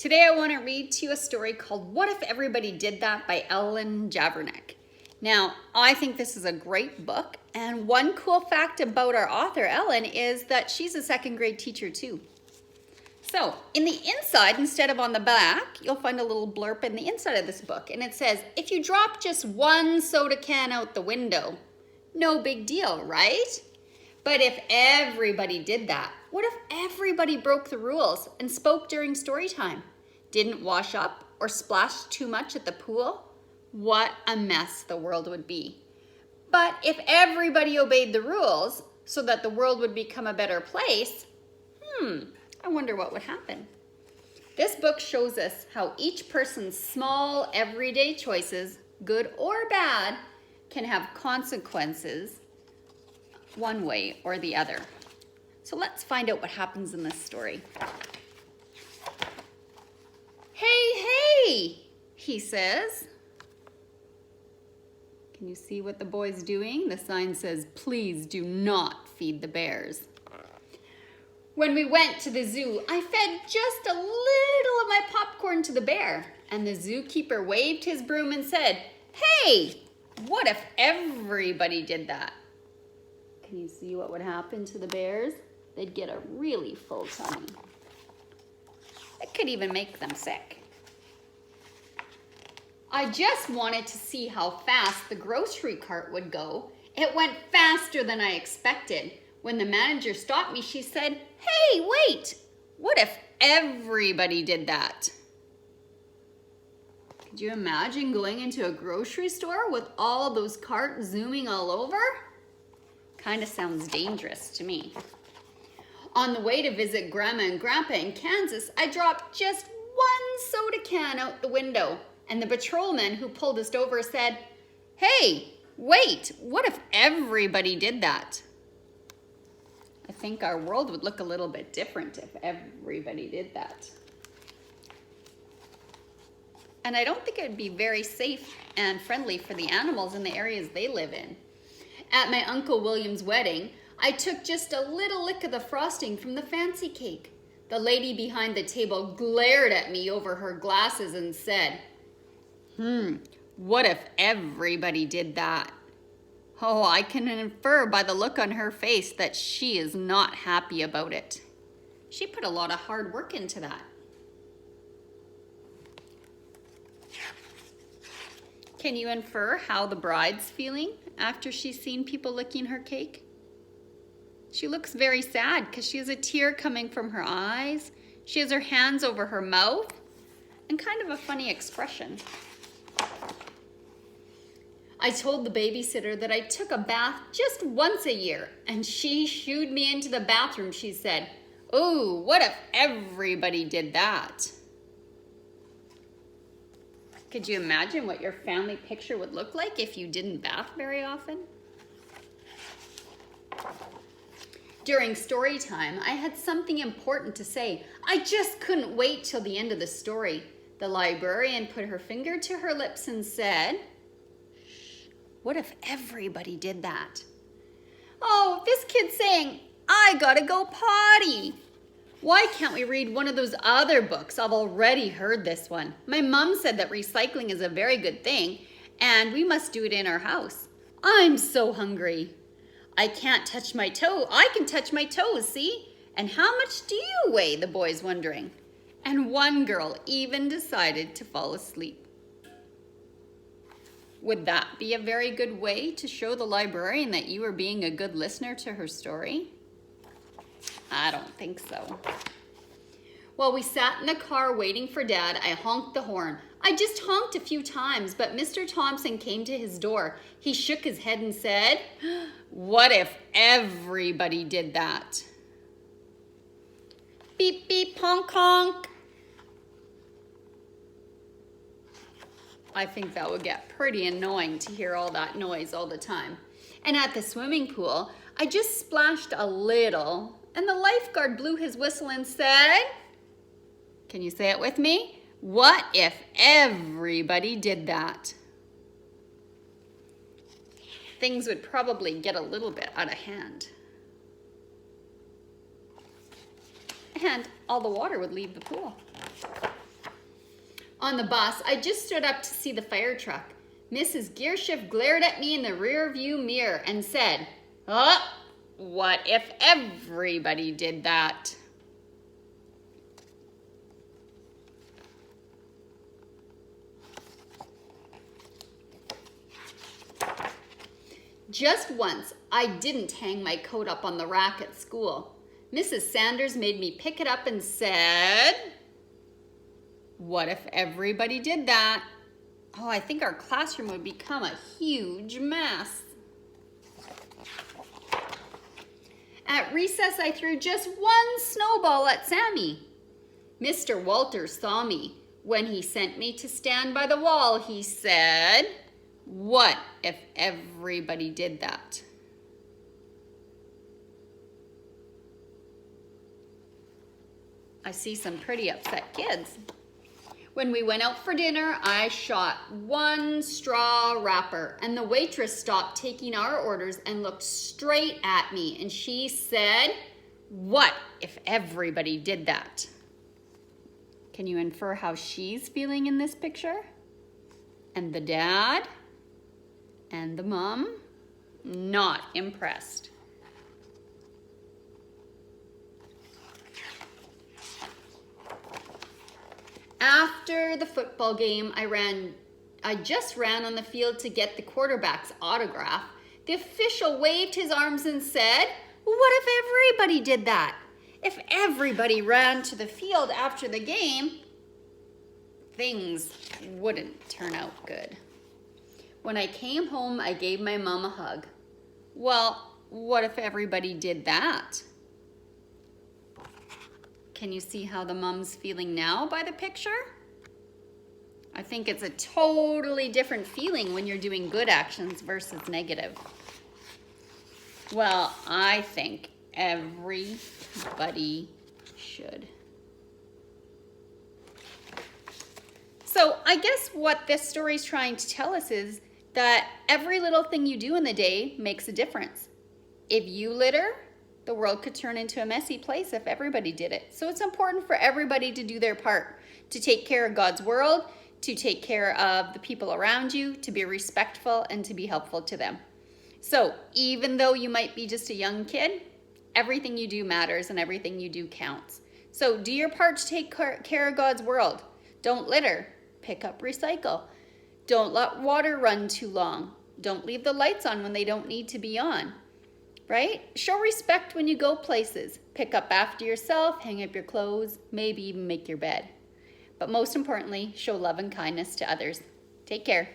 Today I want to read to you a story called What If Everybody Did That by Ellen Javernick. Now, I think this is a great book, and one cool fact about our author, Ellen, is that she's a second grade teacher too. So, in the inside, instead of on the back, you'll find a little blurb in the inside of this book, and it says, if you drop just one soda can out the window, no big deal, right? But if everybody did that, what if everybody broke the rules and spoke during story time? Didn't wash up or splash too much at the pool? What a mess the world would be. But if everybody obeyed the rules so that the world would become a better place, I wonder what would happen. This book shows us how each person's small everyday choices, good or bad, can have consequences one way or the other. So let's find out what happens in this story. Hey, he says. Can you see what the boy's doing? The sign says, please do not feed the bears. When we went to the zoo, I fed just a little of my popcorn to the bear, and the zookeeper waved his broom and said, hey, what if everybody did that? Can you see what would happen to the bears? They'd get a really full tummy. It could even make them sick. I just wanted to see how fast the grocery cart would go. It went faster than I expected. When the manager stopped me, she said, hey, wait, what if everybody did that? Could you imagine going into a grocery store with all those carts zooming all over? Kind of sounds dangerous to me. On the way to visit Grandma and Grandpa in Kansas, I dropped just one soda can out the window, and the patrolman who pulled us over said, hey, wait, what if everybody did that? I think our world would look a little bit different if everybody did that. And I don't think it would be very safe and friendly for the animals in the areas they live in. At my Uncle William's wedding, I took just a little lick of the frosting from the fancy cake. The lady behind the table glared at me over her glasses and said, what if everybody did that? Oh, I can infer by the look on her face that she is not happy about it. She put a lot of hard work into that. Can you infer how the bride's feeling after she's seen people licking her cake? She looks very sad because she has a tear coming from her eyes. She has her hands over her mouth and kind of a funny expression. I told the babysitter that I took a bath just once a year, and she shooed me into the bathroom. She said, "Oh, what if everybody did that?" Could you imagine what your family picture would look like if you didn't bath very often? During story time, I had something important to say. I just couldn't wait till the end of the story. The librarian put her finger to her lips and said, what if everybody did that? Oh, this kid's saying, I gotta go potty. Why can't we read one of those other books? I've already heard this one. My mom said that recycling is a very good thing, and we must do it in our house. I'm so hungry. I can't touch my toe. I can touch my toes, see? And how much do you weigh? The boy's wondering. And one girl even decided to fall asleep. Would that be a very good way to show the librarian that you were being a good listener to her story? I don't think so. While we sat in the car waiting for Dad, I honked the horn. I just honked a few times, but Mr. Thompson came to his door. He shook his head and said, what if everybody did that? Beep, beep, honk, honk. I think that would get pretty annoying to hear all that noise all the time. And at the swimming pool, I just splashed a little, and the lifeguard blew his whistle and said, can you say it with me? What if everybody did that? Things would probably get a little bit out of hand. And all the water would leave the pool. On the bus, I just stood up to see the fire truck. Mrs. Gearshift glared at me in the rear view mirror and said, "Oh, what if everybody did that?" Just once, I didn't hang my coat up on the rack at school. Mrs. Sanders made me pick it up and said, "What if everybody did that?" Oh, I think our classroom would become a huge mess. At recess, I threw just one snowball at Sammy. Mr. Walters saw me. When he sent me to stand by the wall, he said, "What if everybody did that?" I see some pretty upset kids. When we went out for dinner, I shot one straw wrapper, and the waitress stopped taking our orders and looked straight at me, and she said, "What if everybody did that?" Can you infer how she's feeling in this picture? And the dad and the mom, not impressed. After the football game, I just ran on the field to get the quarterback's autograph. The official waved his arms and said, "What if everybody did that?" If everybody ran to the field after the game, things wouldn't turn out good. When I came home, I gave my mom a hug. Well, what if everybody did that? Can you see how the mom's feeling now by the picture? I think it's a totally different feeling when you're doing good actions versus negative. Well, I think everybody should. So I guess what this story is trying to tell us is that every little thing you do in the day makes a difference. If you litter, the world could turn into a messy place if everybody did it. So it's important for everybody to do their part, to take care of God's world, to take care of the people around you, to be respectful, and to be helpful to them. So even though you might be just a young kid, everything you do matters and everything you do counts. So do your part to take care of God's world. Don't litter. Pick up recycle. Don't let water run too long. Don't leave the lights on when they don't need to be on. Right? Show respect when you go places. Pick up after yourself, hang up your clothes, maybe even make your bed. But most importantly, show love and kindness to others. Take care.